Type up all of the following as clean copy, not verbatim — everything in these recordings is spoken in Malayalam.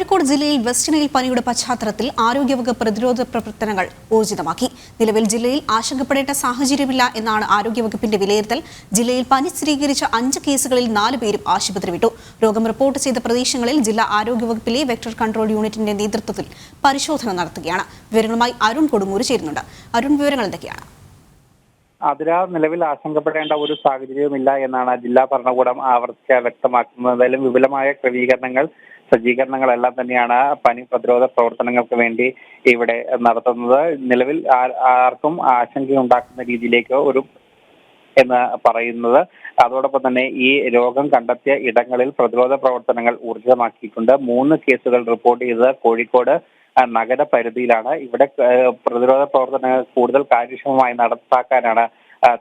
കോഴിക്കോട് ജില്ലയിൽ വെസ്റ്റ് നൈൽ പനിയുടെ പശ്ചാത്തലത്തിൽ ആരോഗ്യവകുപ്പ് പ്രതിരോധ പ്രവർത്തനങ്ങൾ ഊർജിതമാക്കി. നിലവിൽ ജില്ലയിൽ ആശങ്കപ്പെടേണ്ട സാഹചര്യമില്ല എന്നാണ് ആരോഗ്യവകുപ്പിന്റെ വിലയിരുത്തൽ. ജില്ലയിൽ പനി സ്ഥിരീകരിച്ച 5 കേസുകളിൽ 4 പേരും ആശുപത്രി വിട്ടു. രോഗം റിപ്പോർട്ട് ചെയ്ത പ്രദേശങ്ങളിൽ ജില്ലാ ആരോഗ്യവകുപ്പിലെ വെക്ടർ കൺട്രോൾ യൂണിറ്റിന്റെ നേതൃത്വത്തിൽ പരിശോധന നടത്തുകയാണ്. വിവരങ്ങളുമായി അരുൺ കൊടുങ്ങൂര് ചേരുന്നുണ്ട്. അരുൺ, വിവരങ്ങൾ എന്തൊക്കെയാണ്? നിലവിൽ ആശങ്കപ്പെടേണ്ട ഒരു സാഹചര്യവുമില്ല എന്നാണ് ജില്ലാ ഭരണകൂടം ആവർത്തിച്ച് വ്യക്തമാക്കുന്നത്. എന്തായാലും വിപുലമായ സജ്ജീകരണങ്ങളെല്ലാം തന്നെയാണ് പനി പ്രതിരോധ പ്രവർത്തനങ്ങൾക്ക് വേണ്ടി ഇവിടെ നടത്തുന്നത്. നിലവിൽ ആർക്കും ആശങ്കയുണ്ടാക്കുന്ന രീതിയിലേക്ക് എന്ന് പറയുന്നത്. അതോടൊപ്പം തന്നെ ഈ രോഗം കണ്ടെത്തിയ ഇടങ്ങളിൽ പ്രതിരോധ പ്രവർത്തനങ്ങൾ ഊർജിതമാക്കിയിട്ടുണ്ട്. 3 കേസുകൾ റിപ്പോർട്ട് ചെയ്തത് കോഴിക്കോട് നഗരപരിധിയിലാണ്. ഇവിടെ പ്രതിരോധ പ്രവർത്തനങ്ങൾ കൂടുതൽ കാര്യക്ഷമമായി നടപ്പാക്കാനാണ്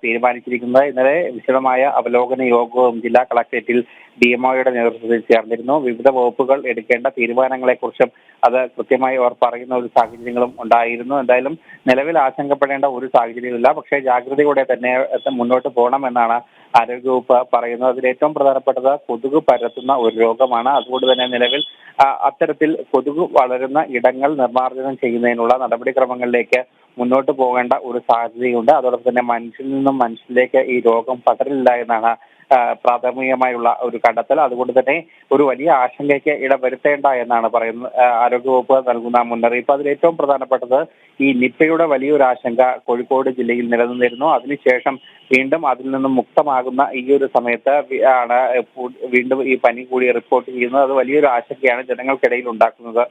തീരുമാനിച്ചിരിക്കുന്നത്. ഇന്നലെ വിശദമായ അവലോകന യോഗവും ജില്ലാ കളക്ടറേറ്റിൽ DMOയുടെ നേതൃത്വത്തിൽ ചേർന്നിരുന്നു. വിവിധ വകുപ്പുകൾ എടുക്കേണ്ട തീരുമാനങ്ങളെക്കുറിച്ചും അത് കൃത്യമായി അവർ പറയുന്ന ഒരു സാഹചര്യങ്ങളും ഉണ്ടായിരുന്നു. എന്തായാലും നിലവിൽ ആശങ്കപ്പെടേണ്ട ഒരു സാഹചര്യമില്ല. പക്ഷേ ജാഗ്രതയോടെ തന്നെ മുന്നോട്ട് പോകണമെന്നാണ് ആരോഗ്യവകുപ്പ് പറയുന്നത്. അതിൽ ഏറ്റവും പ്രധാനപ്പെട്ടത് കൊതുക് പരത്തുന്ന ഒരു രോഗമാണ്. അതുകൊണ്ട് തന്നെ നിലവിൽ അത്തരത്തിൽ കൊതുക് വളരുന്ന ഇടങ്ങൾ നിർമ്മാർജ്ജനം ചെയ്യുന്നതിനുള്ള നടപടിക്രമങ്ങളിലേക്ക് മുന്നോട്ട് പോകേണ്ട ഒരു സാധ്യതയുണ്ട്. അതോടൊപ്പം തന്നെ മനുഷ്യനിൽ നിന്നും മനുഷ്യനിലേക്ക് ഈ രോഗം പടരില്ല എന്നാണ് പ്രാഥമികമായുള്ള ഒരു കണ്ടെത്തൽ. അതുകൊണ്ട് തന്നെ ഒരു വലിയ ആശങ്കയ്ക്ക് ഇടവരുത്തേണ്ട എന്നാണ് പറയുന്നത് ആരോഗ്യവകുപ്പ് നൽകുന്ന മുന്നറിയിപ്പ്. അതിൽ ഏറ്റവും പ്രധാനപ്പെട്ടത് ഈ നിപ്പയുടെ വലിയൊരു ആശങ്ക കോഴിക്കോട് ജില്ലയിൽ നിലനിന്നിരുന്നു. അതിനുശേഷം വീണ്ടും അതിൽ നിന്നും മുക്തമാകുന്ന ഈ ഒരു സമയത്ത് ആണ് വീണ്ടും ഈ പനി കൂടി റിപ്പോർട്ട് ചെയ്യുന്നത്. അത് വലിയൊരു ആശങ്കയാണ് ജനങ്ങൾക്കിടയിൽ ഉണ്ടാക്കുന്നത്.